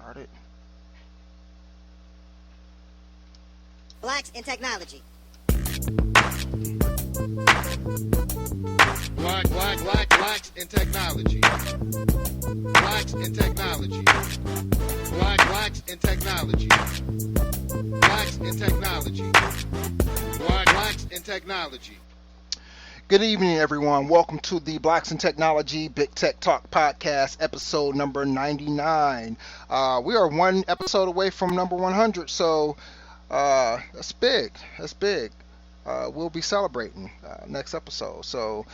started. Blacks in technology. Blacks in technology. Blacks in technology. Blacks in technology. Blacks in technology. Blacks in technology. Good evening, everyone. Welcome to the Blacks in Technology BITTech Talk Podcast, episode number 99. We are one episode away from number 100, so that's big. That's big. We'll be celebrating next episode. So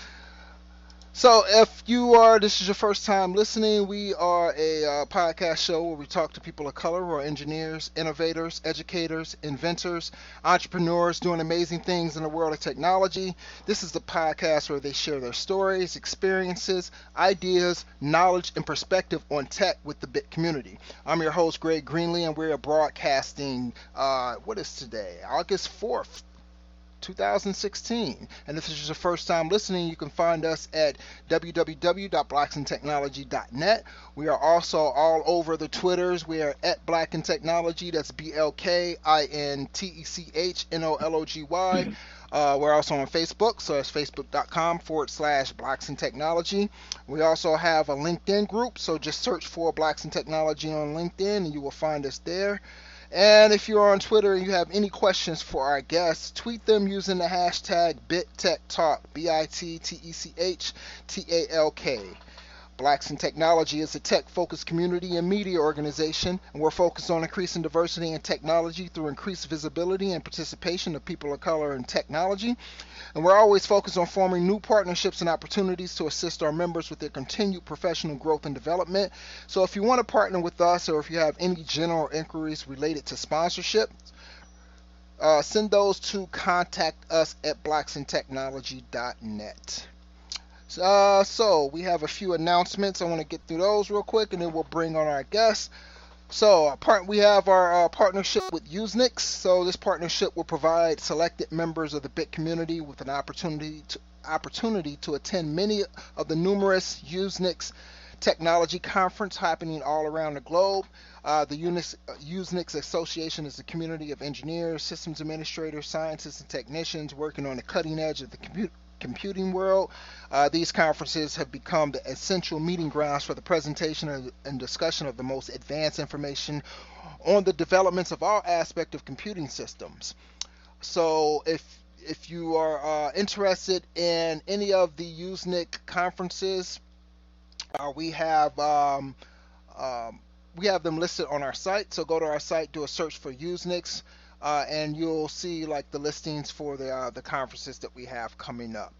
this is your first time listening, we are a podcast show where we talk to people of color who are engineers, innovators, educators, inventors, entrepreneurs doing amazing things in the world of technology. This is the podcast where they share their stories, experiences, ideas, knowledge, and perspective on tech with the BIT community. I'm your host, Greg Greenlee, and we're broadcasting, what is today? August 4th. 2016. And if this is your first time listening, you can find us at www.blacksandtechnology.net. We are also all over the Twitters. We are at Black and Technology. That's BLKINTECHNOLOGY. We're also on Facebook, so it's facebook.com/Blacks and Technology. We also have a LinkedIn group, so just search for Blacks and Technology on LinkedIn and you will find us there. And if you're on Twitter and you have any questions for our guests, tweet them using the hashtag BITTechTalk, BITTechTalk. Blacks in Technology is a tech-focused community and media organization, and we're focused on increasing diversity in technology through increased visibility and participation of people of color in technology. And we're always focused on forming new partnerships and opportunities to assist our members with their continued professional growth and development. So if you want to partner with us, or if you have any general inquiries related to sponsorship, send those to contact us at blacksandtechnology.net. So we have a few announcements. I want to get through those real quick, and then we'll bring on our guests. So we have our partnership with Usenix. So this partnership will provide selected members of the BIT community with an opportunity to attend many of the numerous Usenix technology conference happening all around the globe. The Usenix Association is a community of engineers, systems administrators, scientists, and technicians working on the cutting edge of the computing world. These conferences have become the essential meeting grounds for the presentation and discussion of the most advanced information on the developments of all aspects of computing systems. So if you are interested in any of the Usenix conferences, we have them listed on our site. So go to our site, do a search for Usenix, and you'll see like the listings for the conferences that we have coming up.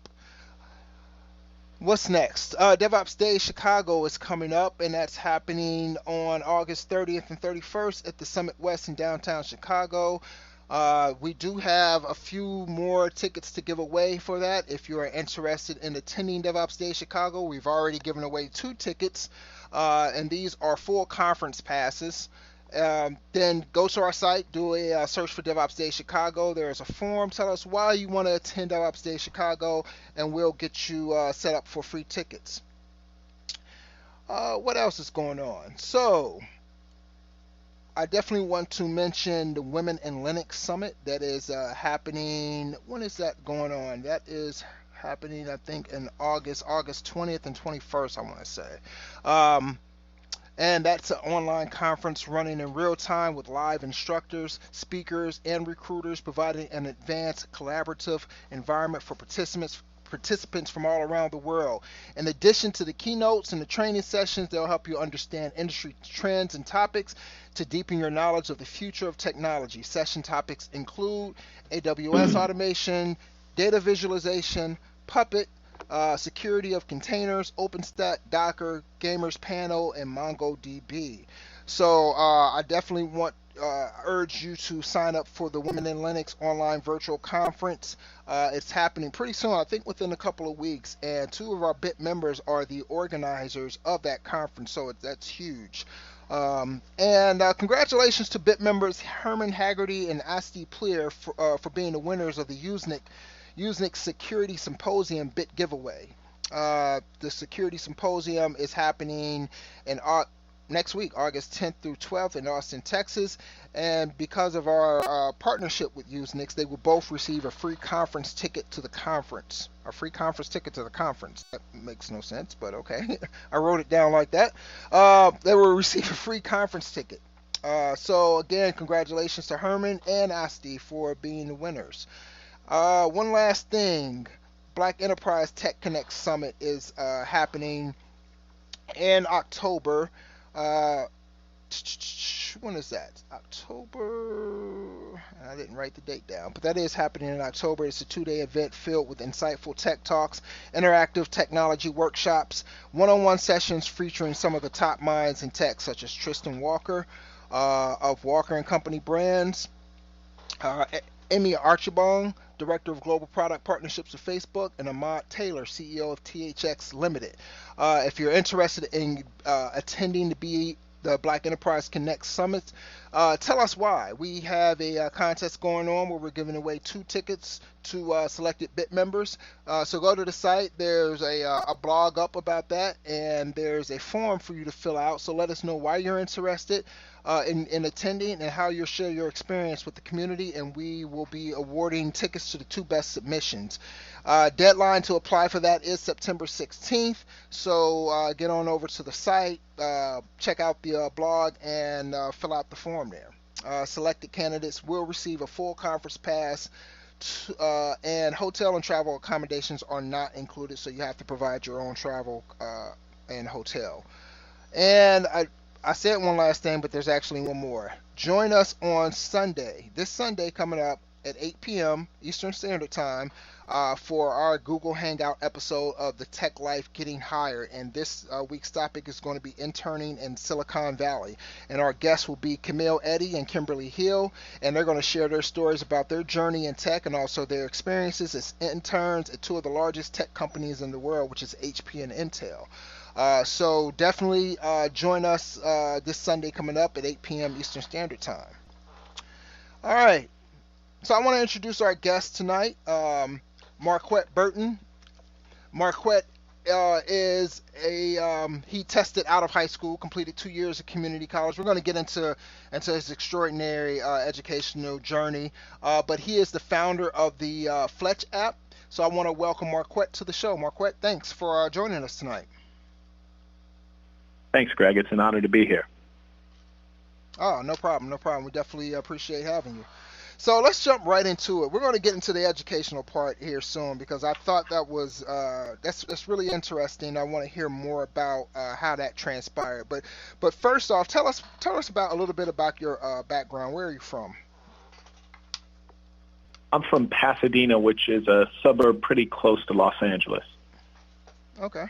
What's next? DevOps Day Chicago is coming up, and that's happening on August 30th and 31st at the Summit West in downtown Chicago. We do have a few more tickets to give away for that. If you are interested in attending DevOps Day Chicago, we've already given away 2 tickets, and these are full conference passes. Then go to our site, do a search for DevOps Day Chicago. There's a form. Tell us why you want to attend DevOps Day Chicago, and we'll get you set up for free tickets. What else is going on? So I definitely want to mention the Women in Linux Summit that is happening. When is that going on? That is happening, I think, in August 20th and 21st, I want to say. And that's an online conference running in real time with live instructors, speakers, and recruiters, providing an advanced collaborative environment for participants from all around the world. In addition to the keynotes and the training sessions, they'll help you understand industry trends and topics to deepen your knowledge of the future of technology. Session topics include AWS automation, data visualization, Puppet, security of containers, OpenStack, Docker, Gamers Panel, and MongoDB. So I definitely urge you to sign up for the Women in Linux online virtual conference. It's happening pretty soon, I think within a couple of weeks, and 2 of our BIT members are the organizers of that conference, so that's huge. And congratulations to BIT members Herman Haggerty and Asti Pleer for being the winners of the Usenix Security Symposium BIT giveaway. The Security Symposium is happening in next week, August 10th through 12th in Austin, Texas. And because of our partnership with Usenix, they will both receive a free conference ticket to the conference. A free conference ticket to the conference. That makes no sense, but okay. I wrote it down like that. They will receive a free conference ticket. So again, congratulations to Herman and Asti for being the winners. One last thing. Black Enterprise Tech Connect Summit is happening in October. When is that? October. I didn't write the date down, but that is happening in October. It's a 2-day event filled with insightful tech talks, interactive technology workshops, one-on-one sessions featuring some of the top minds in tech, such as Tristan Walker of Walker & Company Brands, Amy Archibong, Director of Global Product Partnerships with Facebook, and Ahmad Taylor, CEO of THX Limited. If you're interested in attending the Black Enterprise Connect Summit, tell us why. We have a contest going on where we're giving away 2 tickets to selected BIT members. So go to the site. There's a blog up about that, and there's a form for you to fill out. So let us know why you're interested in attending and how you'll share your experience with the community, and we will be awarding tickets to the 2 best submissions. Deadline to apply for that is September 16th, so get on over to the site, check out the blog, and fill out the form there. Selected candidates will receive a full conference pass, and hotel and travel accommodations are not included, so you have to provide your own travel and hotel. And I said one last thing, but there's actually one more. Join us on Sunday, this Sunday coming up at 8 p.m. Eastern Standard Time for our Google Hangout episode of The Tech Life Getting Hired. And this week's topic is going to be interning in Silicon Valley. And our guests will be Camille Eddy and Kimberly Hill, and they're going to share their stories about their journey in tech and also their experiences as interns at 2 of the largest tech companies in the world, which is HP and Intel. So definitely join us this Sunday coming up at 8 p.m. Eastern Standard Time. All right. So I want to introduce our guest tonight, Marquett Burton. Marquett is he tested out of high school, completed 2 years of community college. We're going to get into his extraordinary educational journey, but he is the founder of the Fletch app. So I want to welcome Marquett to the show. Marquett, thanks for joining us tonight. Thanks, Greg. It's an honor to be here. Oh, no problem. We definitely appreciate having you. So let's jump right into it. We're going to get into the educational part here soon because I thought that was that's really interesting. I want to hear more about how that transpired. But first off, tell us about a little bit about your background. Where are you from? I'm from Pasadena, which is a suburb pretty close to Los Angeles. Okay.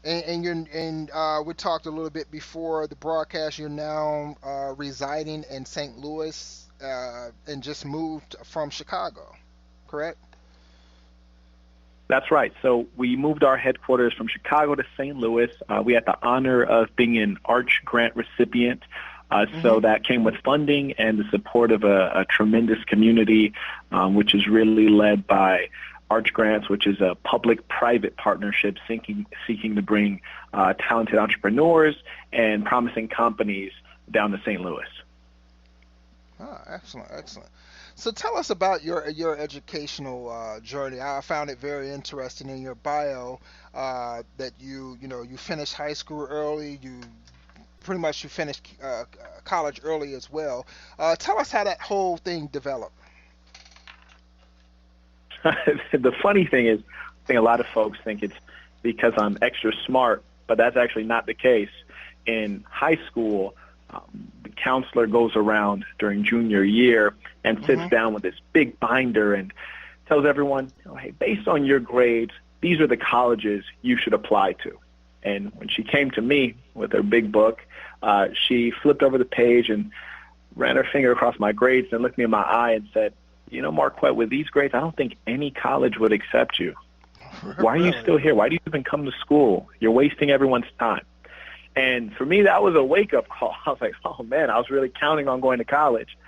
And we talked a little bit before the broadcast. You're now residing in St. Louis and just moved from Chicago, correct? That's right. So we moved our headquarters from Chicago to St. Louis. We had the honor of being an Arch Grant recipient. So that came with funding and the support of a tremendous community, which is really led by Arch Grants, which is a public-private partnership seeking to bring talented entrepreneurs and promising companies down to St. Louis. Ah, excellent. So tell us about your educational journey. I found it very interesting in your bio that you finished high school early. You finished college early as well. Tell us how that whole thing developed. The funny thing is, I think a lot of folks think it's because I'm extra smart, but that's actually not the case. In high school, the counselor goes around during junior year and sits down with this big binder and tells everyone, hey, based on your grades, these are the colleges you should apply to. And when she came to me with her big book, she flipped over the page and ran her finger across my grades and looked me in my eye and said, Marquett, with these grades, I don't think any college would accept you. Why are you still here? Why do you even come to school? You're wasting everyone's time. And for me, that was a wake-up call. I was like, oh, man, I was really counting on going to college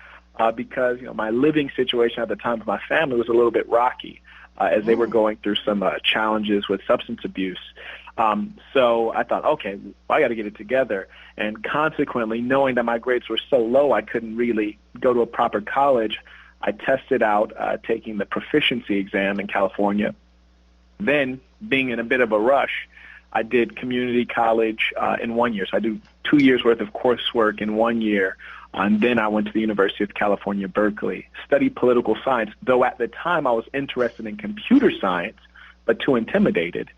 because my living situation at the time with my family was a little bit rocky as they were going through some challenges with substance abuse. So I thought, okay, I got to get it together. And consequently, knowing that my grades were so low, I couldn't really go to a proper college. I tested out taking the proficiency exam in California. Then, being in a bit of a rush, I did community college in 1 year. So I do 2 years worth of coursework in 1 year. And then I went to the University of California, Berkeley, studied political science, though at the time I was interested in computer science, but too intimidated.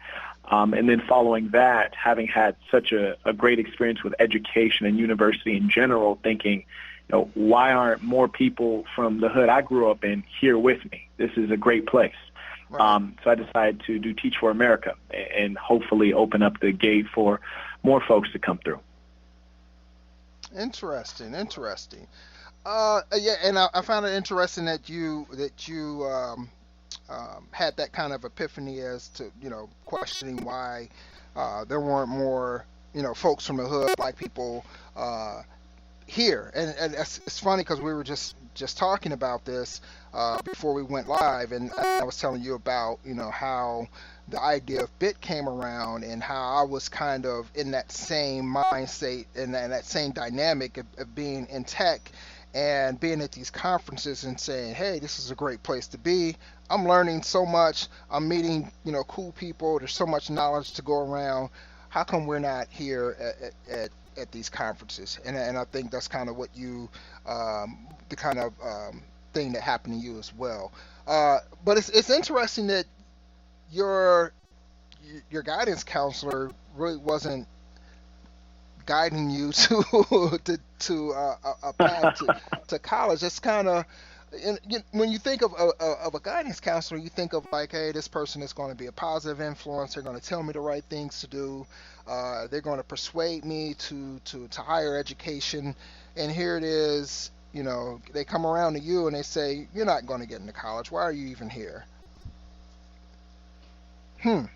And then following that, having had such a great experience with education and university in general, thinking, why aren't more people from the hood I grew up in here with me? This is a great place. Right. So I decided to do Teach for America and hopefully open up the gate for more folks to come through. Interesting. Yeah, and I found it interesting that you had that kind of epiphany as to questioning why there weren't more folks from the hood, Black people here. And it's funny because we were just talking about this before we went live, and I was telling you about how the idea of BIT came around and how I was kind of in that same mindset and that same dynamic of being in tech and being at these conferences and saying, hey, this is a great place to be. I'm learning so much. I'm meeting cool people. There's so much knowledge to go around. How come we're not here at these conferences? And I think that's kind of what you the kind of thing that happened to you as well. But it's interesting that your guidance counselor really wasn't guiding you to a path to college. It's kind of, when you think of a guidance counselor, you think of like, hey, this person is going to be a positive influence. They're going to tell me the right things to do. They're going to persuade me to higher education. And here it is, they come around to you and they say, you're not going to get into college. Why are you even here?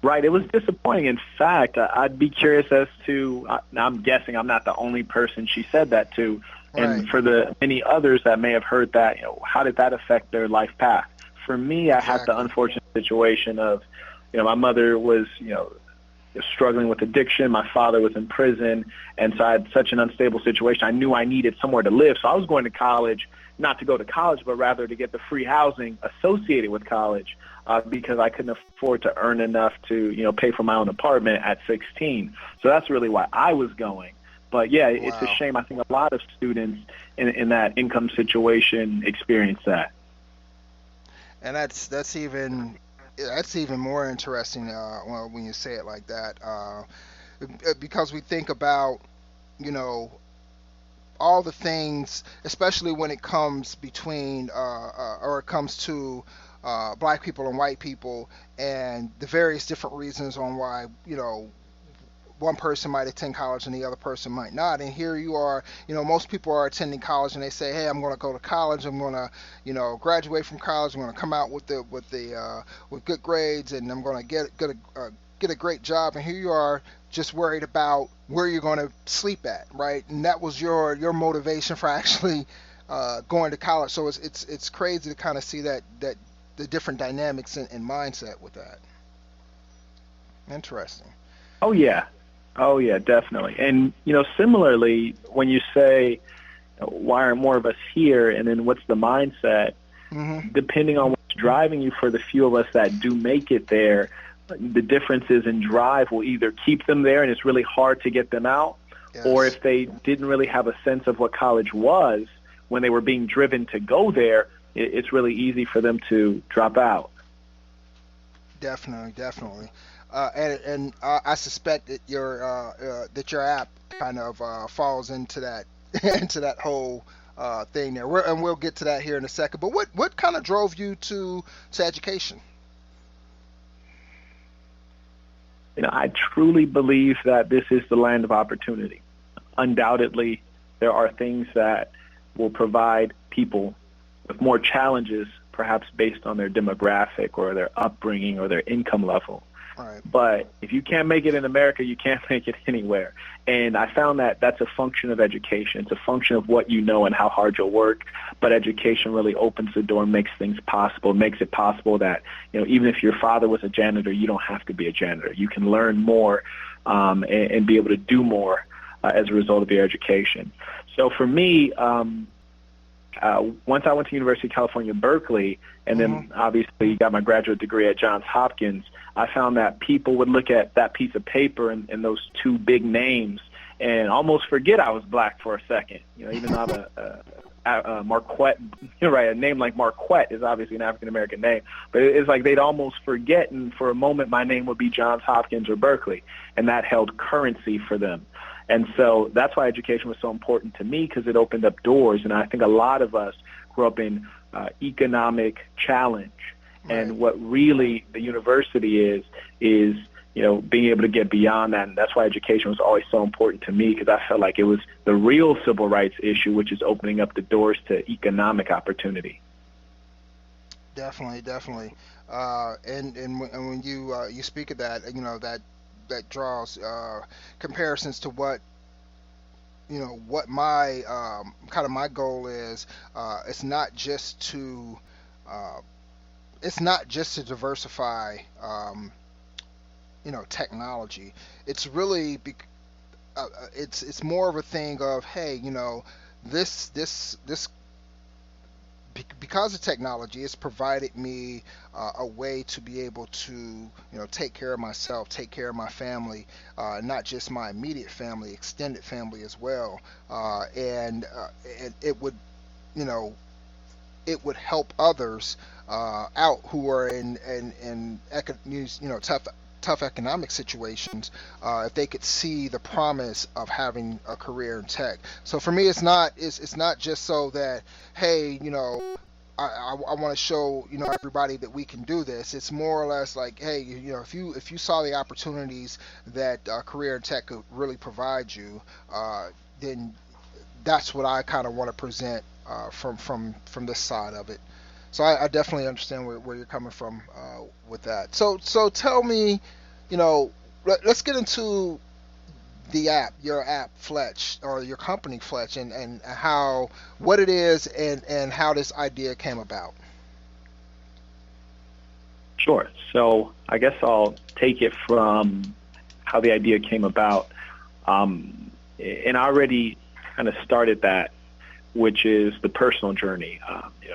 Right. It was disappointing. In fact, I'd be curious as to, I'm guessing I'm not the only person she said that to. And for the many others that may have heard that, how did that affect their life path? For me, I had the unfortunate situation of, my mother was, struggling with addiction. My father was in prison. And so I had such an unstable situation. I knew I needed somewhere to live. So I was going to college, not to go to college, but rather to get the free housing associated with college because I couldn't afford to earn enough to, pay for my own apartment at 16. So that's really why I was going. But yeah, it's a shame. I think a lot of students in that income situation experience that. And that's even more interesting when you say it like that, because we think about all the things, especially when it comes between or it comes to Black people and white people, and the various different reasons on why one person might attend college and the other person might not. And here you are, most people are attending college and they say, hey, I'm going to go to college. I'm going to, graduate from college. I'm going to come out with good grades, and I'm going to get a great job. And here you are just worried about where you're going to sleep at, right? And that was your motivation for actually going to college. So it's crazy to kind of see that the different dynamics and mindset with that. Interesting. Oh yeah, definitely. And, similarly, when you say, why aren't more of us here, and then what's the mindset, depending on what's driving you, for the few of us that do make it there, the differences in drive will either keep them there and it's really hard to get them out, or if they didn't really have a sense of what college was when they were being driven to go there, it's really easy for them to drop out. Definitely. And I suspect that your app kind of falls into that into that whole thing there. And we'll get to that here in a second. But what kind of drove you to education? I truly believe that this is the land of opportunity. Undoubtedly, there are things that will provide people with more challenges, perhaps based on their demographic or their upbringing or their income level. Right. But if you can't make it in America, you can't make it anywhere. And I found that that's a function of education. It's a function of what you know and how hard you'll work. But education really opens the door and makes things possible, makes it possible that, even if your father was a janitor, you don't have to be a janitor. You can learn more and be able to do more as a result of your education. So for me, once I went to University of California, Berkeley, and then obviously got my graduate degree at Johns Hopkins, I found that people would look at that piece of paper and those two big names and almost forget I was black for a second. Even though Marquett, right, a name like Marquett is obviously an African-American name, but it's like they'd almost forget, and for a moment my name would be Johns Hopkins or Berkeley, and that held currency for them. And so that's why education was so important to me, because it opened up doors. And I think a lot of us grew up in economic challenge. Right. And what really the university is being able to get beyond that. And that's why education was always so important to me, because I felt like it was the real civil rights issue, which is opening up the doors to economic opportunity. Definitely. And when you speak of that, that draws comparisons to what my kind of my goal is. It's not just to diversify technology. It's really it's more of a thing of, hey, this because of technology, it's provided me a way to be able to, take care of myself, take care of my family, not just my immediate family, extended family as well, and it would, it would help others out who are in tough economic situations, if they could see the promise of having a career in tech. So for me, it's not just so that, hey, I want to show everybody that we can do this. It's more or less like, hey, if you saw the opportunities that a career in tech could really provide you, then that's what I kind of want to present from this side of it. So I definitely understand where you're coming from with that. So tell me, let's get into the app, your app Fletch, or your company Fletch, and what it is and how this idea came about. Sure. So I guess I'll take it from how the idea came about. And I already kind of started that, which is the personal journey,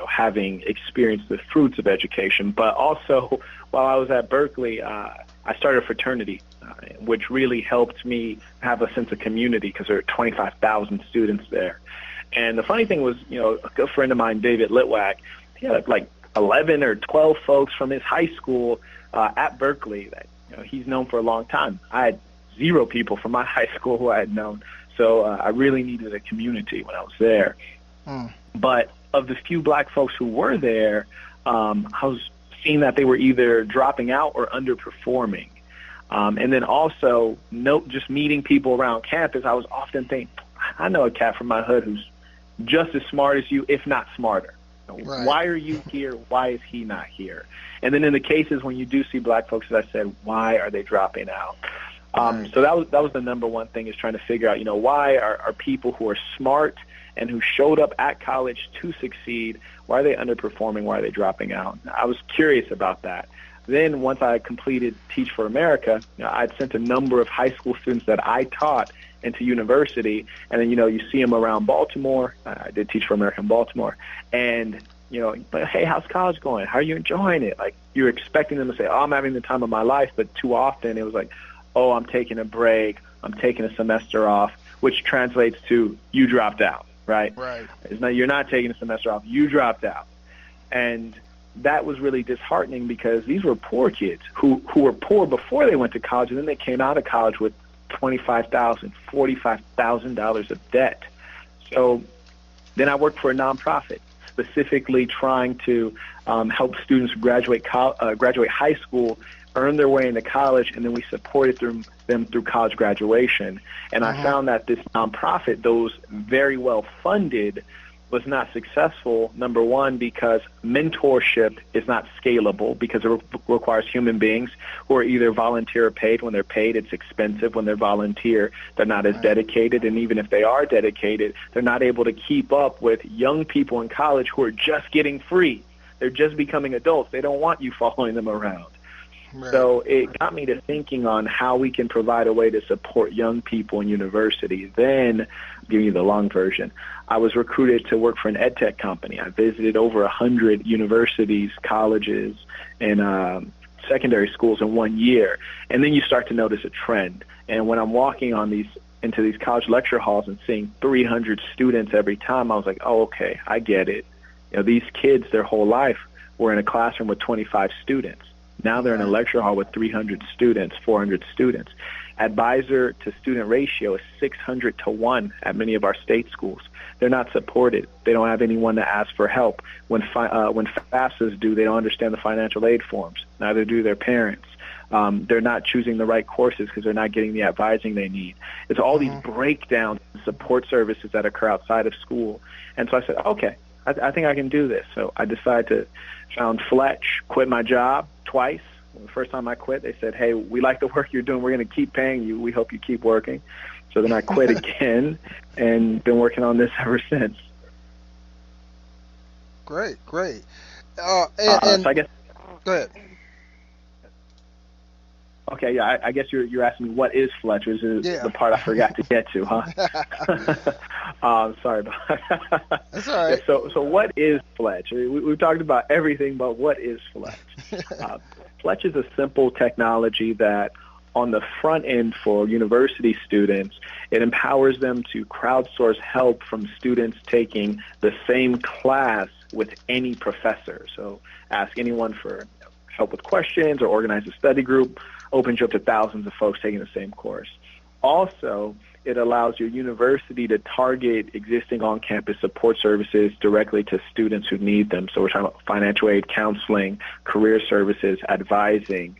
having experienced the fruits of education. But also, while I was at Berkeley, I started a fraternity, which really helped me have a sense of community, because there are 25,000 students there. And the funny thing was, a good friend of mine, David Litwack, he had like 11 or 12 folks from his high school at Berkeley that he's known for a long time. I had 0 people from my high school who I had known. So I really needed a community when I was there. But of the few black folks who were there, I was seeing that they were either dropping out or underperforming. And then also, just meeting people around campus, I was often thinking, I know a cat from my hood who's just as smart as you, if not smarter. Right. Why are you here? Why is he not here? And then in the cases when you do see black folks, as I said, why are they dropping out? So that was the number one thing, is trying to figure out, why are people who are smart and who showed up at college to succeed, why are they underperforming? Why are they dropping out? I was curious about that. Then once I completed Teach for America, I'd sent a number of high school students that I taught into university, and then, you see them around Baltimore. I did Teach for America in Baltimore, and hey, how's college going? How are you enjoying it? Like, you're expecting them to say, oh, I'm having the time of my life, but too often it was like, oh, I'm taking a break, I'm taking a semester off, which translates to you dropped out, right? Right. You're not taking a semester off, you dropped out. And that was really disheartening, because these were poor kids who were poor before they went to college, and then they came out of college with $25,000, $45,000 of debt. So then I worked for a nonprofit, specifically trying to help students graduate high school, earn their way into college, and then we supported them through college graduation. And I found that this nonprofit, those very well funded, was not successful, number one, because mentorship is not scalable because it requires human beings who are either volunteer or paid. When they're paid, it's expensive. When they're volunteer, they're not as dedicated. And even if they are dedicated, they're not able to keep up with young people in college who are just getting free. They're just becoming adults. They don't want you following them around. Right. So it got me to thinking on how we can provide a way to support young people in university. Then, I'll give you the long version, I was recruited to work for an EdTech company. I visited over 100 universities, colleges, and secondary schools in 1 year. And then you start to notice a trend. And when I'm walking into these college lecture halls and seeing 300 students every time, I was like, oh, okay, I get it. These kids, their whole life, were in a classroom with 25 students. Now they're in a lecture hall with 300 students, 400 students. Advisor to student ratio is 600 to 1 at many of our state schools. They're not supported. They don't have anyone to ask for help. When FAFSAs do, they don't understand the financial aid forms. Neither do their parents. They're not choosing the right courses because they're not getting the advising they need. It's all these breakdowns in support services that occur outside of school. And so I said, okay, I think I can do this. So I decided to found Fletch, quit my job twice. The first time I quit, they said, hey, we like the work you're doing. We're going to keep paying you. We hope you keep working. So then I quit again and been working on this ever since. Great. So I guess. Go ahead. Okay, yeah, I guess you're asking me what is Fletch, which is the part I forgot to get to, huh? Sorry about that. That's all right. So what is Fletch? We've talked about everything, but what is Fletch? Fletch is a simple technology that on the front end for university students, it empowers them to crowdsource help from students taking the same class with any professor. So ask anyone for help with questions or organize a study group. Opens you up to thousands of folks taking the same course. Also, it allows your university to target existing on-campus support services directly to students who need them. So we're talking about financial aid, counseling, career services, advising,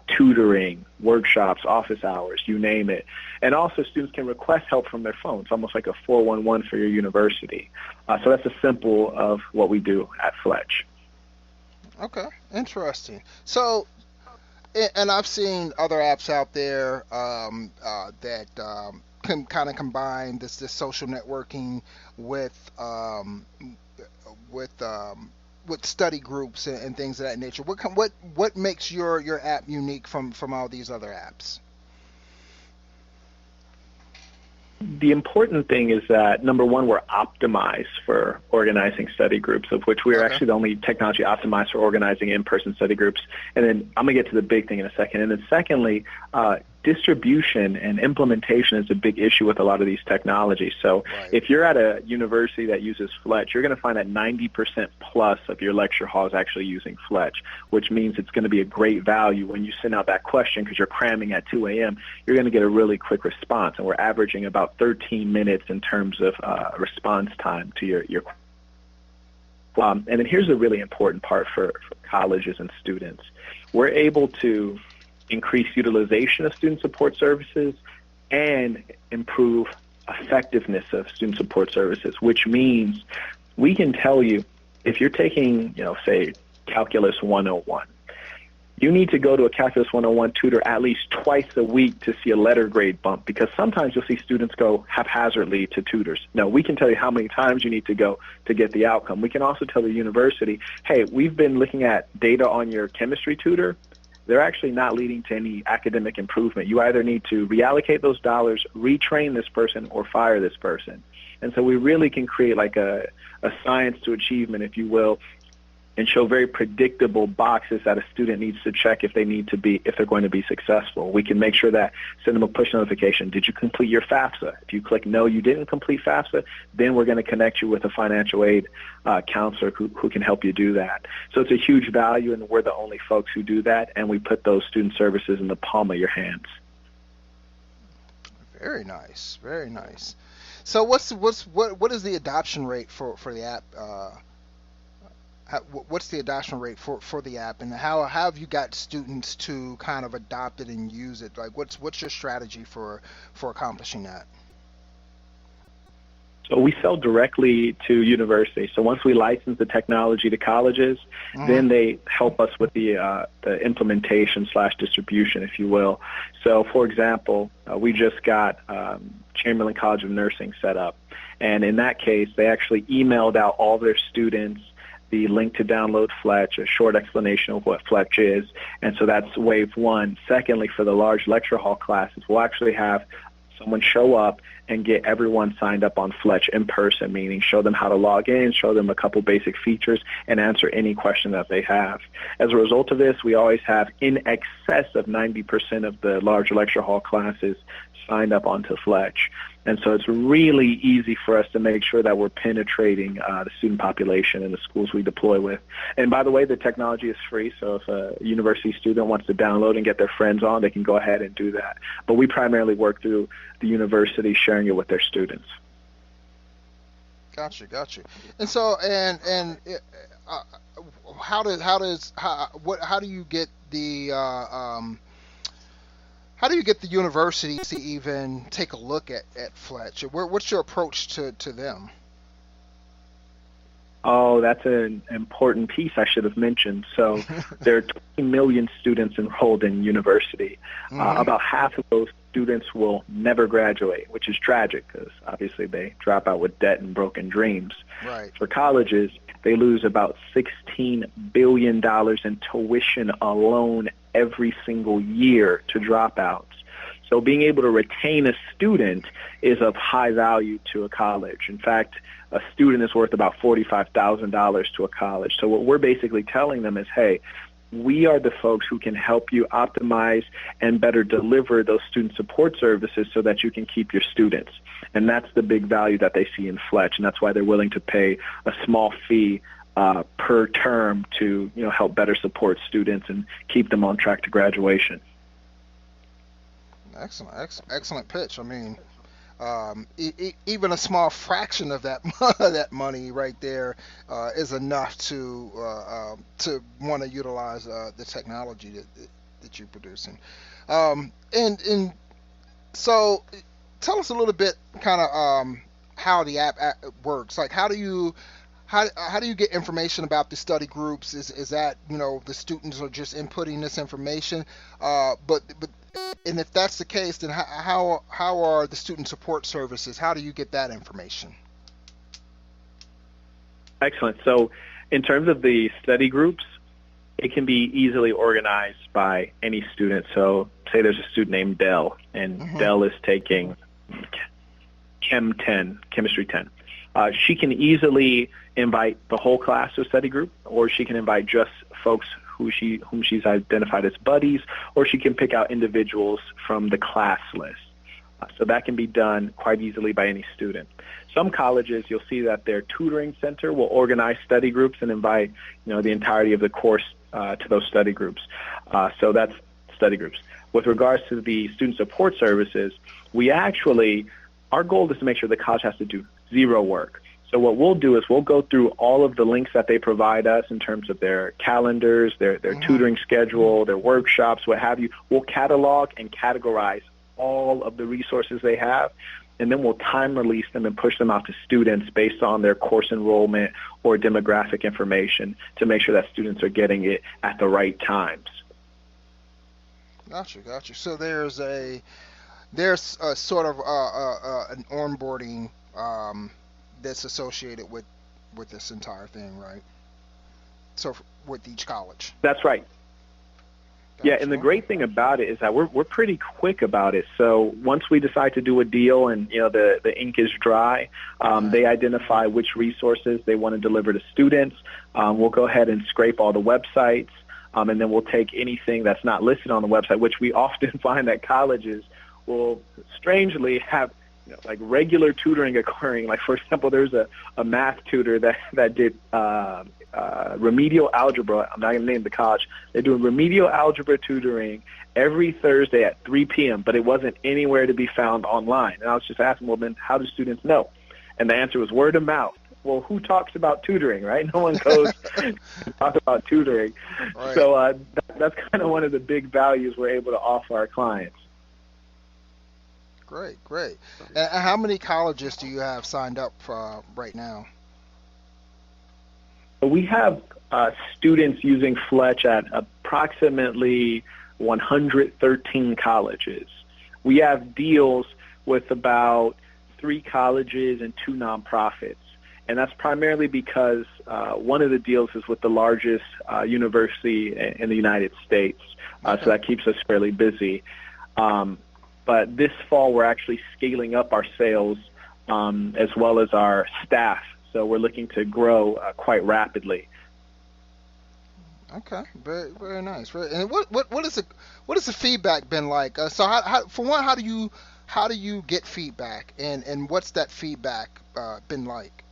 tutoring, workshops, office hours, you name it. And also students can request help from their phone. It's almost like a 411 for your university. So that's a simple of what we do at Fletch. Okay, interesting. So, and I've seen other apps out there that can kind of combine this social networking with study groups and things of that nature. What makes your app unique from all these other apps? The important thing is that, number one, we're optimized for organizing study groups, of which we are actually the only technology optimized for organizing in-person study groups. And then I'm going to get to the big thing in a second. And then secondly, distribution and implementation is a big issue with a lot of these technologies. So if you're at a university that uses Fletch, you're going to find that 90% plus of your lecture hall is actually using Fletch, which means it's going to be a great value when you send out that question because you're cramming at 2 a.m. You're going to get a really quick response, and we're averaging about 13 minutes in terms of response time to your and then here's a really important part for colleges and students. We're able to increase utilization of student support services and improve effectiveness of student support services, which means we can tell you if you're taking, say, Calculus 101, you need to go to a Calculus 101 tutor at least twice a week to see a letter grade bump, because sometimes you'll see students go haphazardly to tutors. No, we can tell you how many times you need to go to get the outcome. We can also tell the university, hey, we've been looking at data on your chemistry tutor. They're actually not leading to any academic improvement. You either need to reallocate those dollars, retrain this person, or fire this person. And so we really can create like a science to achievement, if you will, and show very predictable boxes that a student needs to check if they're going to be successful. We can make sure that, send them a push notification. Did you complete your FAFSA? If you click no, you didn't complete FAFSA, then we're going to connect you with a financial aid counselor who can help you do that. So it's a huge value, and we're the only folks who do that, and we put those student services in the palm of your hands. Very nice, very nice. So what is the adoption rate for the app? What's the adoption rate for the app, and how have you got students to kind of adopt it and use it? Like, what's your strategy for accomplishing that? So we sell directly to universities. So once we license the technology to colleges, then they help us with the implementation / distribution, if you will. So, for example, we just got Chamberlain College of Nursing set up. And in that case, they actually emailed out all their students the link to download Fletch, a short explanation of what Fletch is. And so that's wave one. Secondly, for the large lecture hall classes, we'll actually have someone show up and get everyone signed up on Fletch in person, meaning show them how to log in, show them a couple basic features, and answer any question that they have. As a result of this, we always have in excess of 90% of the large lecture hall classes signed up onto Fletch. And so it's really easy for us to make sure that we're penetrating the student population in the schools we deploy with. And by the way, the technology is free, so if a university student wants to download and get their friends on, they can go ahead and do that. But we primarily work through the university sharing it with their students. Gotcha. And so, how do you get the how do you get the university to even take a look at Fletch? What's your approach to them? Oh, that's an important piece I should have mentioned. So there are 20 million students enrolled in university. About half of those students will never graduate, which is tragic because obviously they drop out with debt and broken dreams. Right. For colleges, they lose about $16 billion in tuition alone every single year to dropouts. So being able to retain a student is of high value to a college. In fact, a student is worth about $45,000 to a college. So what we're basically telling them is, hey, we are the folks who can help you optimize and better deliver those student support services so that you can keep your students. And that's the big value that they see in Fletch, and that's why they're willing to pay a small fee per term to help better support students and keep them on track to graduation. Excellent pitch. I mean, even a small fraction of that that money right there is enough to want to utilize the technology that you're producing. And so, tell us a little bit, kind of how the app works. Like, how do you get information about the study groups? Is that the students are just inputting this information? But and if that's the case, then how are the student support services? How do you get that information? Excellent. So in terms of the study groups, it can be easily organized by any student. So say there's a student named Dell, and Dell is taking Chemistry 10. She can easily invite the whole class to a study group, or she can invite just folks whom she's identified as buddies, or she can pick out individuals from the class list. So that can be done quite easily by any student. Some colleges, you'll see that their tutoring center will organize study groups and invite the entirety of the course to those study groups. So that's study groups. With regards to the student support services, our goal is to make sure the college has to do zero work. So what we'll do is we'll go through all of the links that they provide us in terms of their calendars, their tutoring schedule, their workshops, what have you. We'll catalog and categorize all of the resources they have, and then we'll time release them and push them out to students based on their course enrollment or demographic information to make sure that students are getting it at the right times. Gotcha. So there's a sort of an onboarding that's associated with this entire thing, right? So with each college. That's right. Gotcha. Yeah, and the great thing about it is that we're pretty quick about it. So once we decide to do a deal and the ink is dry, they identify which resources they want to deliver to students. We'll go ahead and scrape all the websites, and then we'll take anything that's not listed on the website, which we often find that colleges will strangely have like regular tutoring occurring. Like, for example, there's a math tutor that did remedial algebra. I'm not going to name the college. They're doing remedial algebra tutoring every Thursday at 3 p.m., but it wasn't anywhere to be found online. And I was just asking, well, then how do students know? And the answer was word of mouth. Well, who talks about tutoring, right? No one goes to talk about tutoring. Right. So that's kind of one of the big values we're able to offer our clients. Great, great. And how many colleges do you have signed up right now? We have students using Fletch at approximately 113 colleges. We have deals with about 3 colleges and 2 nonprofits. And that's primarily because one of the deals is with the largest university in the United States. So that keeps us fairly busy. But this fall, we're actually scaling up our sales as well as our staff. So we're looking to grow quite rapidly. Okay, very very nice. And what is the feedback been like? So for one, how do you get feedback, and what's that feedback been like?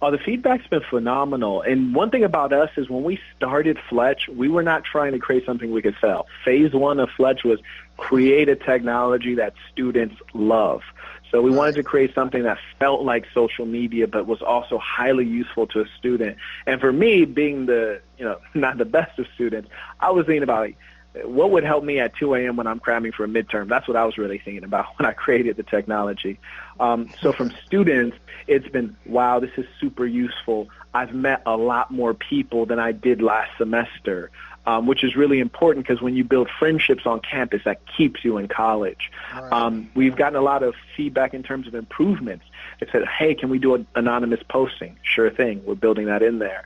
Oh, the feedback's been phenomenal. And one thing about us is when we started Fletch, we were not trying to create something we could sell. Phase 1 of Fletch was create a technology that students love. So we wanted to create something that felt like social media but was also highly useful to a student. And for me, being not the best of students, I was thinking about what would help me at 2 a.m. when I'm cramming for a midterm. That's what I was really thinking about when I created the technology. So from students, it's been, wow, this is super useful. I've met a lot more people than I did last semester, which is really important because when you build friendships on campus, that keeps you in college. Right. We've gotten a lot of feedback in terms of improvements. They said, hey, can we do an anonymous posting? Sure thing. We're building that in there.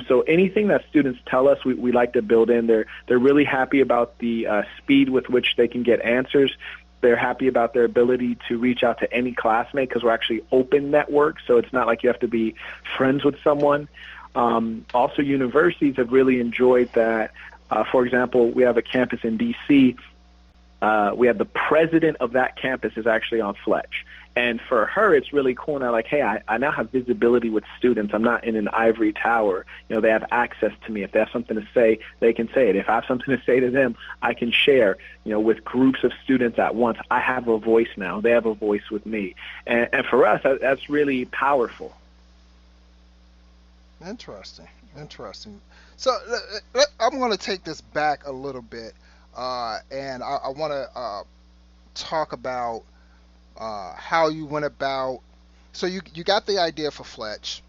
So anything that students tell us, we like to build in. They're really happy about the speed with which they can get answers. They're happy about their ability to reach out to any classmate because we're actually open network, so it's not like you have to be friends with someone. Also, universities have really enjoyed that. For example, we have a campus in D.C. We have the president of that campus is actually on Fletch. And for her, it's really cool now, like, hey, I now have visibility with students. I'm not in an ivory tower. They have access to me. If they have something to say, they can say it. If I have something to say to them, I can share, with groups of students at once. I have a voice now. They have a voice with me. And for us, that's really powerful. Interesting. So I'm going to take this back a little bit, and I want to talk about how you went about. So you got the idea for Fletch.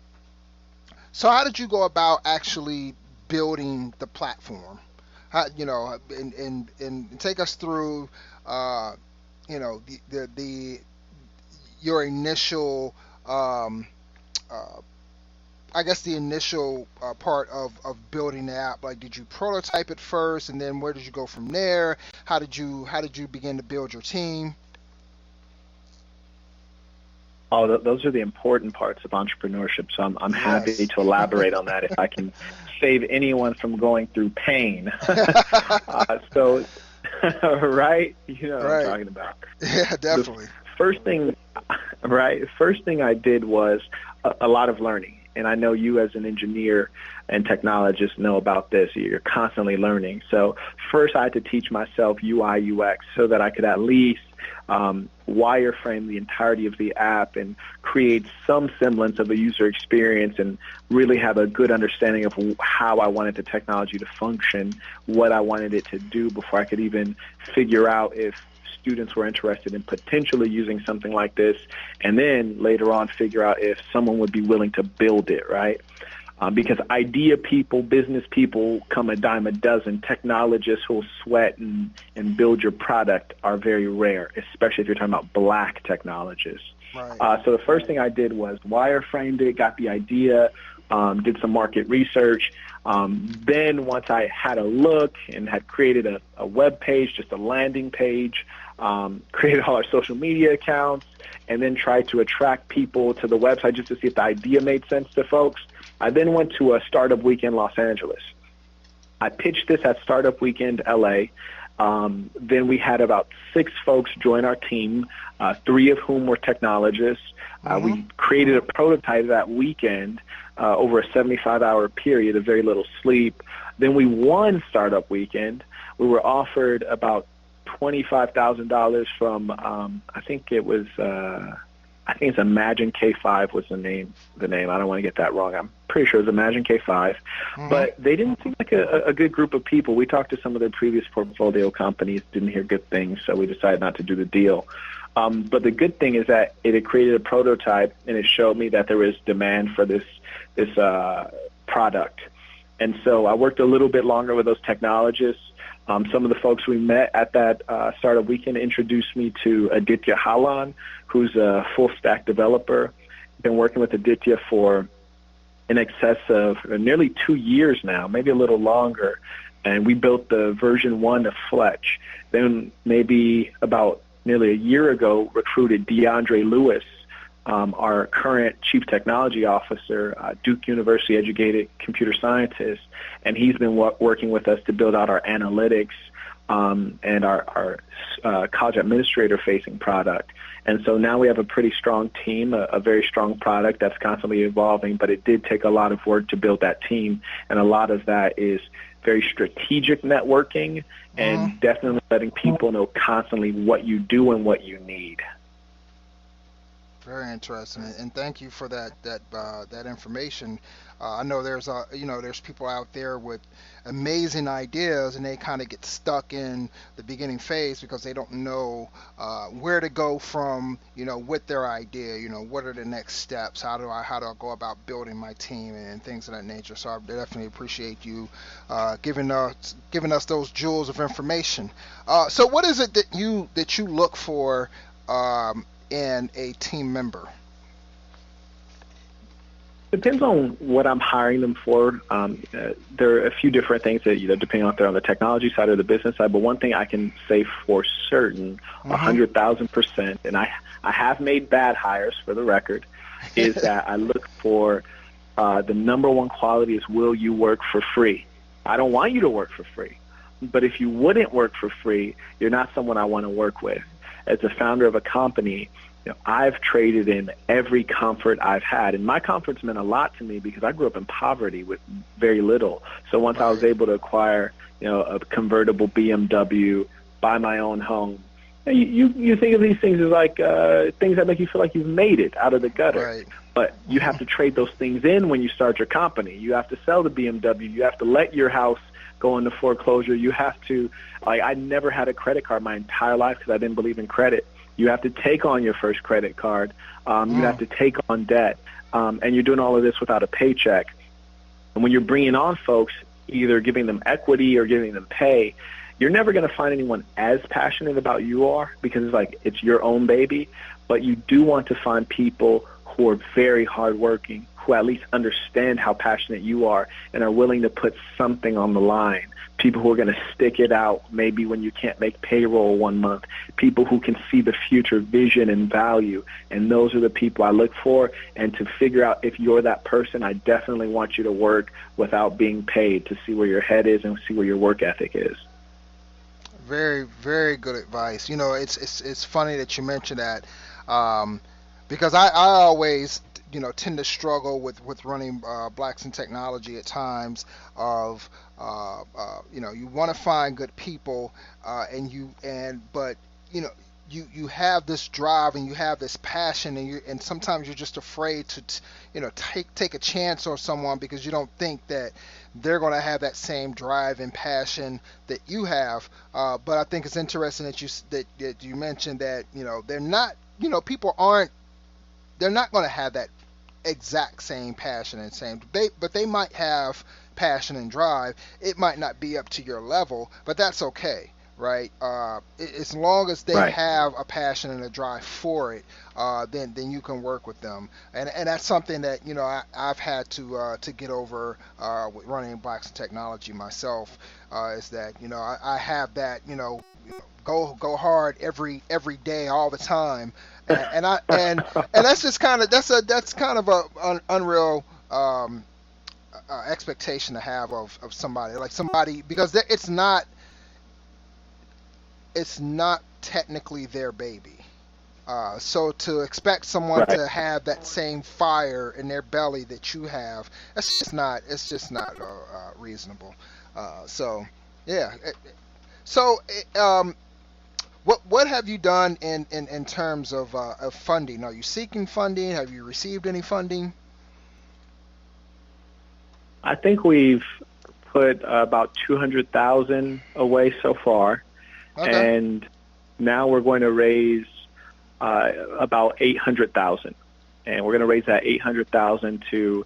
So how did you go about actually building the platform? How, and take us through, your initial, I guess the initial part of building the app. Like, did you prototype it first, and then where did you go from there? How did you begin to build your team? Oh, those are the important parts of entrepreneurship. So I'm happy to elaborate on that if I can save anyone from going through pain. So, right? You know what I'm talking about. Yeah, definitely. First thing I did was a lot of learning. And I know you as an engineer and technologist know about this. You're constantly learning. So first I had to teach myself UI, UX so that I could at least wireframe the entirety of the app and create some semblance of a user experience and really have a good understanding of how I wanted the technology to function, what I wanted it to do before I could even figure out if students were interested in potentially using something like this, and then later on figure out if someone would be willing to build it, right? Because idea people, business people come a dime a dozen. Technologists who will sweat and build your product are very rare, especially if you're talking about black technologists. Right. So the first thing I did was wireframed it, got the idea, did some market research. Then once I had a look and had created a web page, just a landing page, created all our social media accounts, and then tried to attract people to the website just to see if the idea made sense to folks. I then went to a Startup Weekend Los Angeles. I pitched this at Startup Weekend LA. Then we had about 6 folks join our team, 3 of whom were technologists. We created a prototype that weekend over a 75-hour period of very little sleep. Then we won Startup Weekend. We were offered about $25,000 from I think it's Imagine K5 was the name. I don't want to get that wrong. I'm pretty sure it was Imagine K5, but they didn't seem like a good group of people. We talked to some of their previous portfolio companies, didn't hear good things, so we decided not to do the deal. But the good thing is that it had created a prototype, and it showed me that there was demand for this product. And so I worked a little bit longer with those technologists. Some of the folks we met at that startup weekend introduced me to Aditya Halan, who's a full-stack developer. Been working with Aditya for in excess of nearly 2 years now, maybe a little longer. And we built the version 1 of Fletch. Then maybe about nearly a year ago, recruited DeAndre Lewis, our current chief technology officer, Duke University educated computer scientist, and he's been working with us to build out our analytics and our college administrator facing product. And so now we have a pretty strong team, a very strong product that's constantly evolving, but it did take a lot of work to build that team, and a lot of that is very strategic networking and definitely letting people know constantly what you do and what you need. Very interesting, and thank you for that information. I know there's people out there with amazing ideas, and they kind of get stuck in the beginning phase because they don't know where to go from, with their idea. What are the next steps? How do I go about building my team and things of that nature? So I definitely appreciate you giving us those jewels of information. So what is it that you look for in a team member? Depends on what I'm hiring them for. There are a few different things that, depending on if they're on the technology side or the business side. But one thing I can say for certain, 100,000%, and I have made bad hires for the record, is that I look for the number one quality is, will you work for free? I don't want you to work for free. But if you wouldn't work for free, you're not someone I want to work with. As a founder of a company, I've traded in every comfort I've had. And my comfort's meant a lot to me because I grew up in poverty with very little. So once I was able to acquire, a convertible BMW, buy my own home, you think of these things as like things that make you feel like you've made it out of the gutter. Right. But you have to trade those things in when you start your company. You have to sell the BMW. You have to let your house go into foreclosure. You have to, I never had a credit card my entire life because I didn't believe in credit. You have to take on your first credit card. You have to take on debt. And you're doing all of this without a paycheck. And when you're bringing on folks, either giving them equity or giving them pay, you're never going to find anyone as passionate about you are because it's your own baby. But you do want to find people who are very hardworking, who at least understand how passionate you are and are willing to put something on the line. People who are going to stick it out maybe when you can't make payroll 1 month. People who can see the future vision and value. And those are the people I look for. And to figure out if you're that person, I definitely want you to work without being paid to see where your head is and see where your work ethic is. Very, very good advice. It's funny that you mentioned that because I always tend to struggle with running Blacks in Technology at times of you want to find good people but you have this drive and you have this passion and sometimes you're just afraid to take a chance on someone because you don't think that they're going to have that same drive and passion that you have. But I think it's interesting that you mentioned that they're not they're not going to have that exact same passion and but they might have passion and drive. It might not be up to your level, but that's okay, right? As long as they have a passion and a drive for it, then you can work with them, and that's something that I've had to get over with running Blacks in Technology myself. Is that I have that go hard every day all the time. And that's just kind of that's kind of an unreal expectation to have of somebody because it's not technically their baby. So to expect someone to have that same fire in their belly that you have, it's just not reasonable. So yeah. What have you done in terms of funding? Are you seeking funding? Have you received any funding? I think we've put about 200,000 away so far, Okay. and now we're going to raise about 800,000, and we're going to raise that 800,000 to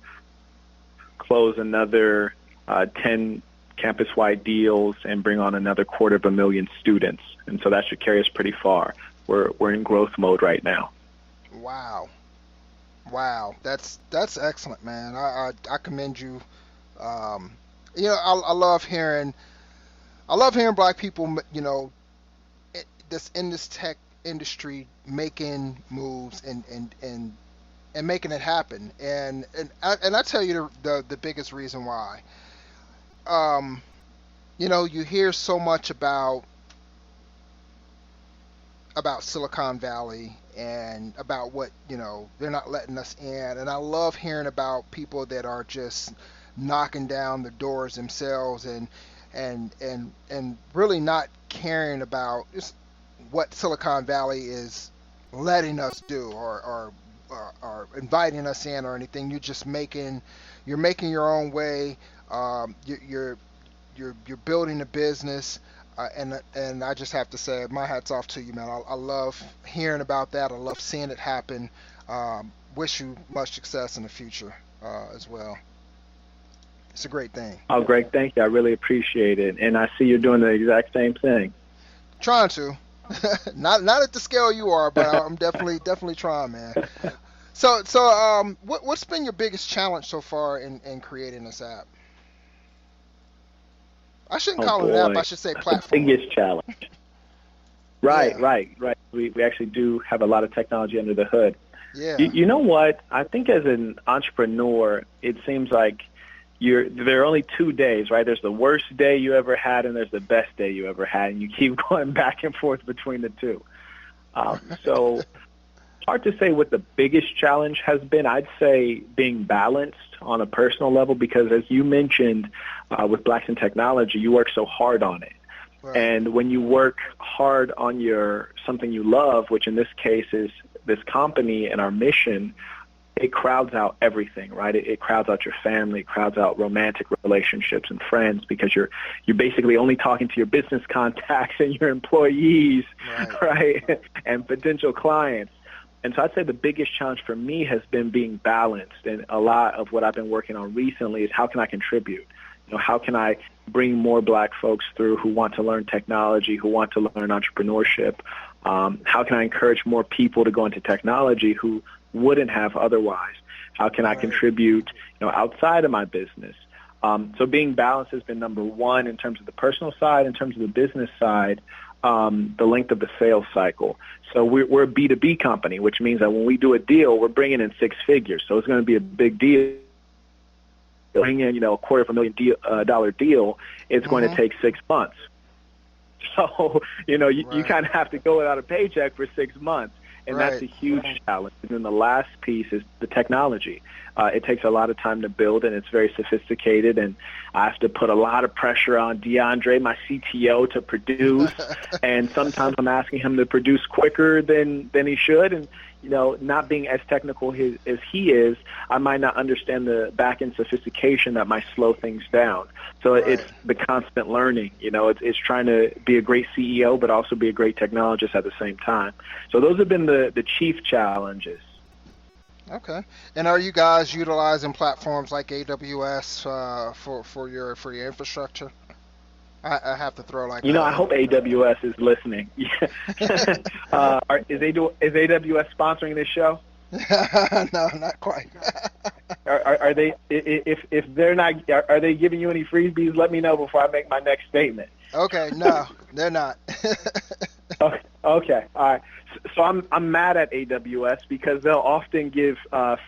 close another 10 campus-wide deals and bring on another 250,000 students, and so that should carry us pretty far. We're in growth mode right now. Wow. Wow. That's excellent, man. I commend you. Um, I love hearing black people, this in this tech industry making moves and making it happen. And I tell you the biggest reason why. Um, you hear so much about Silicon Valley and about what, they're not letting us in. And I love hearing about people that are just knocking down the doors themselves and really not caring about just what Silicon Valley is letting us do or inviting us in or anything. You're making your own way. You're building a business. And I just have to say, my hat's off to you, man. I love hearing about that. I love seeing it happen. Wish you much success in the future as well. It's a great thing. Oh, Greg, thank you. I really appreciate it, and I see you're doing the exact same thing. Trying to, not at the scale you are, but I'm definitely trying, man. So what's been your biggest challenge so far in creating this app? I shouldn't call it an app. I should say platform. Biggest challenge. Right, Yeah. right. We actually do have a lot of technology under the hood. Yeah. You know what? I think as an entrepreneur, it seems like there are only 2 days, right? There's the worst day you ever had, and there's the best day you ever had, and you keep going back and forth between the two. So hard to say what the biggest challenge has been. I'd say being balanced on a personal level, because as you mentioned, with Blacks in Technology, you work so hard on it. Right. And when you work hard on something you love, which in this case is this company and our mission, it crowds out everything, right? It crowds out your family, it crowds out romantic relationships and friends, because you're basically only talking to your business contacts and your employees, right? And potential clients. And so I'd say the biggest challenge for me has been being balanced. And a lot of what I've been working on recently is how can I contribute? How can I bring more black folks through who want to learn technology, who want to learn entrepreneurship? How can I encourage more people to go into technology who wouldn't have otherwise? How can I contribute, outside of my business? So being balanced has been number one in terms of the personal side. In terms of the business side, the length of the sales cycle. So we're a B2B company, which means that when we do a deal, we're bringing in six figures. So it's going to be a big deal. Bring in, a $250,000 deal, it's going to take 6 months. So, you kind of have to go without a paycheck for 6 months. And that's a huge challenge. And then the last piece is the technology. It takes a lot of time to build, and it's very sophisticated. And I have to put a lot of pressure on DeAndre, my CTO, to produce. And sometimes I'm asking him to produce quicker than he should. And, not being as technical as he is, I might not understand the back-end sophistication that might slow things down. So it's the constant learning. It's trying to be a great CEO, but also be a great technologist at the same time. So those have been the chief challenges. Okay. And are you guys utilizing platforms like AWS for your infrastructure? I have to throw like I hope AWS is listening. Is AWS sponsoring this show? No, not quite. Are they? If they're not, are they giving you any freebies? Let me know before I make my next statement. Okay, no, they're not. Okay, all right. So I'm mad at AWS because they'll often give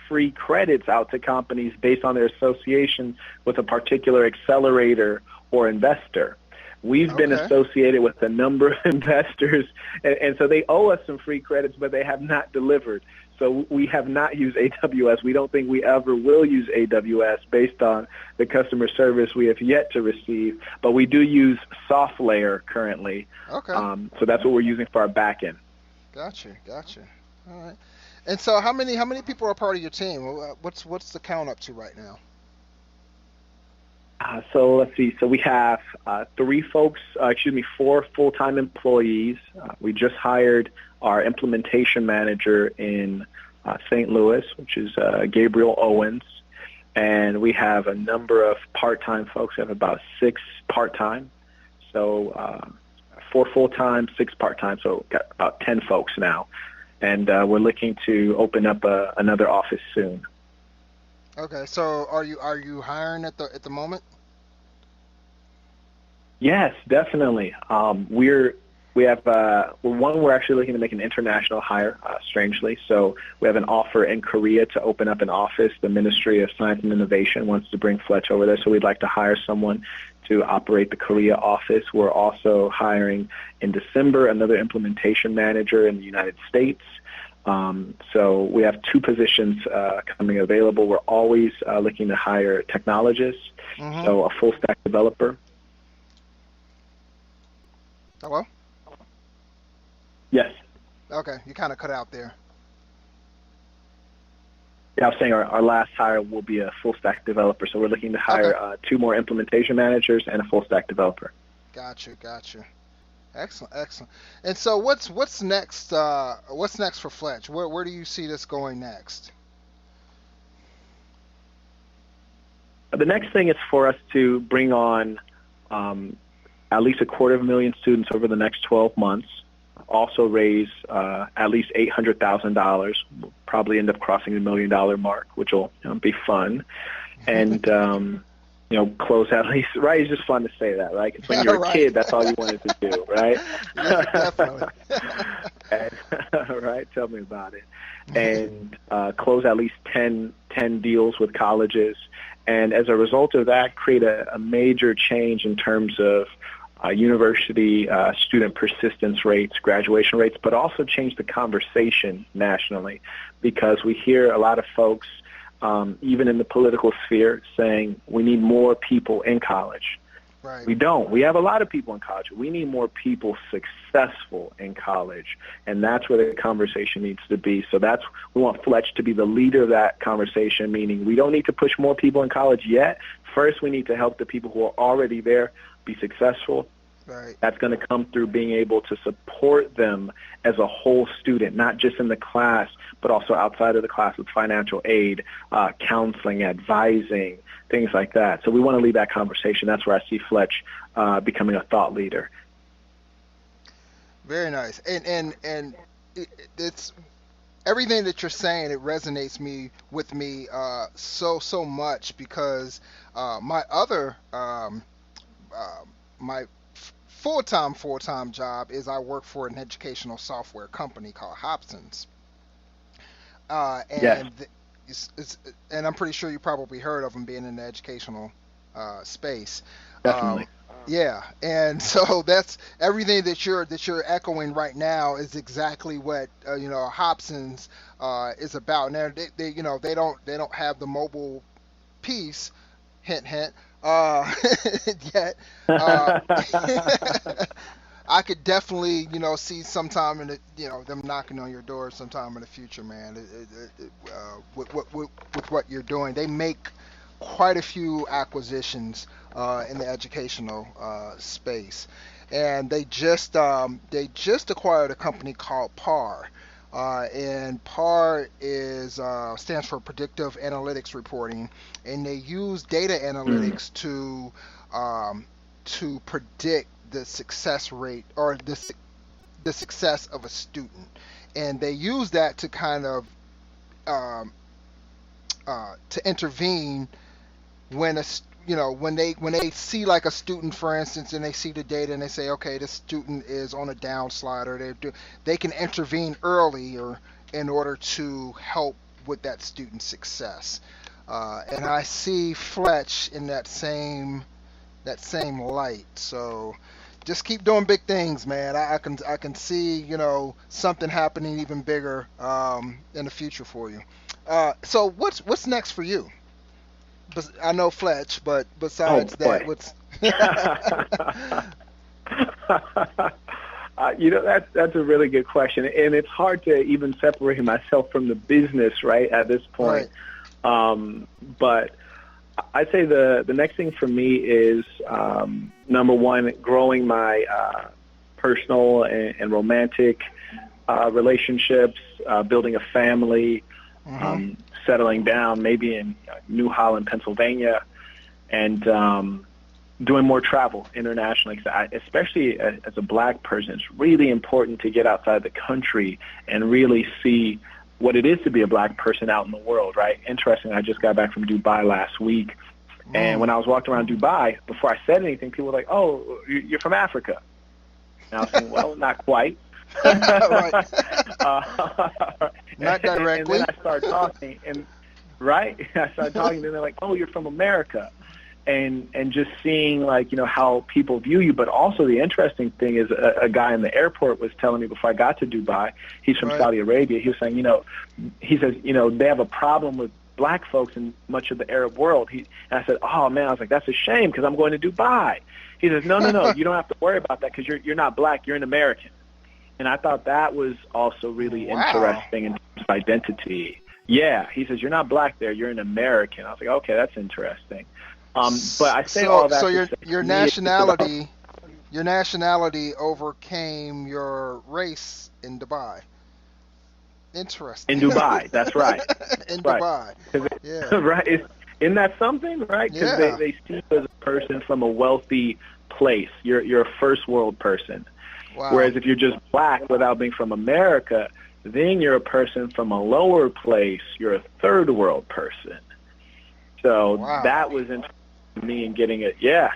free credits out to companies based on their association with a particular accelerator or investor. We've been associated with a number of investors, and so they owe us some free credits, but they have not delivered. So we have not used AWS. We don't think we ever will use AWS based on the customer service we have yet to receive, but we do use SoftLayer currently. Okay. So that's what we're using for our backend. Gotcha. All right. And so how many people are part of your team? What's the count up to right now? So let's see. So we have four full-time employees. We just hired our implementation manager in St. Louis, which is Gabriel Owens. And we have a number of part-time folks. We have about 6 part-time. So 4 full-time, 6 part-time. So got about 10 folks now. And we're looking to open up another office soon. Okay, so are you hiring at the moment? Yes, definitely. We're actually looking to make an international hire, strangely. So we have an offer in Korea to open up an office. The Ministry of Science and Innovation wants to bring Fletch over there, so we'd like to hire someone to operate the Korea office. We're also hiring in December another implementation manager in the United States. So we have 2 positions coming available. We're always looking to hire technologists, so a full stack developer. Hello? Yes. Okay, you kind of cut out there. Yeah, I was saying our last hire will be a full stack developer. So we're looking to hire 2 more implementation managers and a full stack developer. Gotcha. Excellent. And so what's next? What's next for Fletch? Where do you see this going next? The next thing is for us to bring on at least 250,000 students over the next 12 months. Also raise at least $800,000. We'll probably end up crossing the $1 million mark, which will be fun. And close at least, right? It's just fun to say that, right? Because when you're a kid, that's all you wanted to do, right? Yeah, definitely. Right? Tell me about it. And close at least 10 deals with colleges. And as a result of that, create a major change in terms of university student persistence rates, graduation rates, but also change the conversation nationally, because we hear a lot of folks, even in the political sphere, saying we need more people in college. Right. We don't. We have a lot of people in college. We need more people successful in college, and that's where the conversation needs to be. So we want Fletch to be the leader of that conversation, meaning we don't need to push more people in college yet. First, we need to help the people who are already there be successful. Right. That's going to come through being able to support them as a whole student, not just in the class, but also outside of the class with financial aid, counseling, advising, things like that. So we want to lead that conversation. That's where I see Fletch becoming a thought leader. Very nice. And it's everything that you're saying. It resonates with me so much, because my other my full-time job is I work for an educational software company called Hobson's. And yes. And I'm pretty sure you probably heard of them, being in the educational space. Definitely. Yeah, and so that's everything that you're echoing right now is exactly what Hobson's is about. Now they don't have the mobile piece, hint hint, yet. I could definitely, see sometime in the, them knocking on your door sometime in the future, man. With what you're doing, they make quite a few acquisitions in the educational space, and they just acquired a company called PAR, and PAR stands for Predictive Analytics Reporting, and they use data analytics to predict the success rate, or the success of a student, and they use that to kind of to intervene when when they see like a student, for instance, and they see the data and they say, okay, this student is on a downslide, or they can intervene earlier in order to help with that student's success. And I see Fletch in that same light. So just keep doing big things, man. I can see something happening even bigger in the future for you. So what's next for you? I know Fletch, but besides that, what's that's a really good question, and it's hard to even separate myself from the business right at this point. Right. But I'd say the next thing for me is, number one, growing my personal and romantic relationships, building a family, settling down maybe in New Holland, Pennsylvania, and doing more travel internationally. Especially as a black person, it's really important to get outside the country and really see what it is to be a black person out in the world, right? Interesting, I just got back from Dubai last week, and when I was walking around Dubai, before I said anything, people were like, "Oh, you're from Africa." And I was saying, well, not quite. Right. Not directly. And then I started talking, and I started talking, and they're like, "Oh, you're from America." And just seeing, like, how people view you. But also the interesting thing is a guy in the airport was telling me before I got to Dubai, he's from Saudi Arabia. He was saying, he says, they have a problem with black folks in much of the Arab world. And I said, oh, man, I was like, that's a shame because I'm going to Dubai. He says, no, you don't have to worry about that because you're not black, you're an American. And I thought that was also really interesting in terms of identity. Yeah, he says, you're not black there, you're an American. I was like, okay, that's interesting. But I say all that. So your nationality overcame your race in Dubai. Interesting. In Dubai, that's right. Dubai, yeah. Right. Isn't that something, right? Because they see you as a person from a wealthy place. You're a first world person. Wow. Whereas if you're just black without being from America, then you're a person from a lower place. You're a third world person. So that was interesting to me in getting it. Yeah.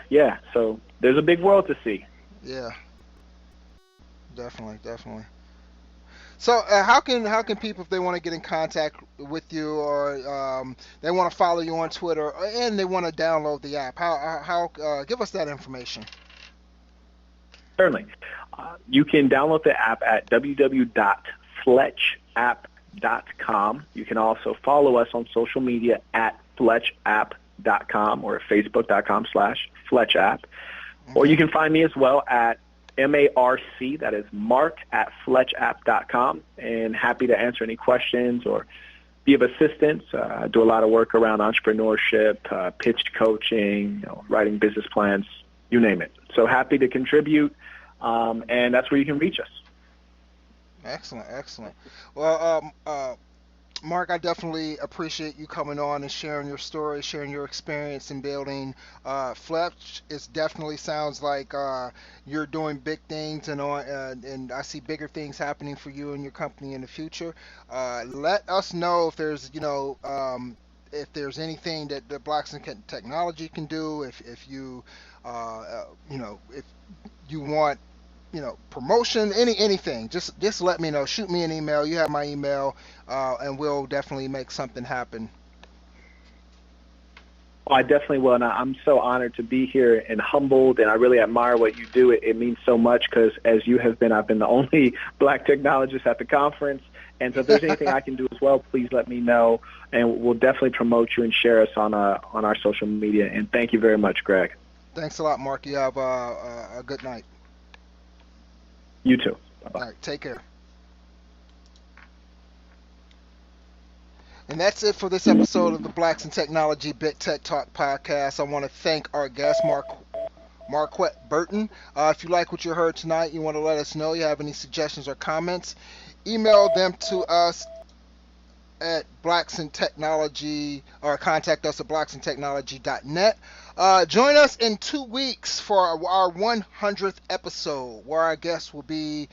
So there's a big world to see. Yeah. Definitely. So how can people, if they want to get in contact with you, or they want to follow you on Twitter, and they want to download the app, how give us that information? Certainly. You can download the app at www.fletchapp.com. You can also follow us on social media at fletchapp.com or facebook.com/fletchapp. Or you can find me as well at MARC, that is Mark at fletchapp.com, and happy to answer any questions or be of assistance. I do a lot of work around entrepreneurship, pitch coaching, writing business plans, you name it. So happy to contribute, and that's where you can reach us. Excellent. Well, Mark, I definitely appreciate you coming on and sharing your story, sharing your experience in building Fletch. It definitely sounds like you're doing big things, and I see bigger things happening for you and your company in the future. Let us know if there's anything that the Blacks in Technology can do. If you if you want promotion, anything, just let me know. Shoot me an email. You have my email, and we'll definitely make something happen. Oh, I definitely will, and I'm so honored to be here and humbled, and I really admire what you do. It means so much because, as you have been, I've been the only black technologist at the conference, and so if there's anything I can do as well, please let me know, and we'll definitely promote you and share us on our social media. And thank you very much, Greg. Thanks a lot, Mark. You have a good night. You too. Bye-bye. All right, take care. And that's it for this episode of the Blacks in Technology BITTech Talk podcast. I want to thank our guest, Marquett Burton. If you like what you heard tonight, you want to let us know, you have any suggestions or comments, email them to us at Blacks in Technology, or contact us at blacksintechnology.net. Join us in 2 weeks for our 100th episode, where our guests will be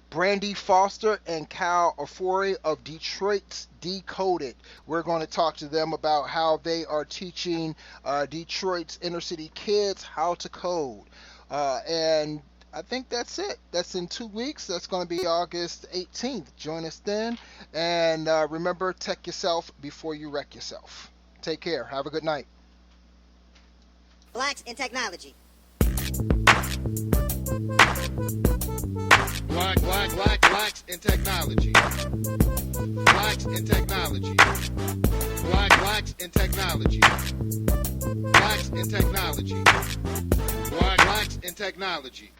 Brandy Foster and Cal Ofori of Detroit's Decoded. We're going to talk to them about how they are teaching Detroit's inner city kids how to code. And I think that's it. That's in 2 weeks. That's going to be August 18th. Join us then. And remember, tech yourself before you wreck yourself. Take care. Have a good night. Blacks in Technology. Blacks in Technology. Blacks in Technology. Blacks in Technology. Blacks in Technology. Blacks in Technology.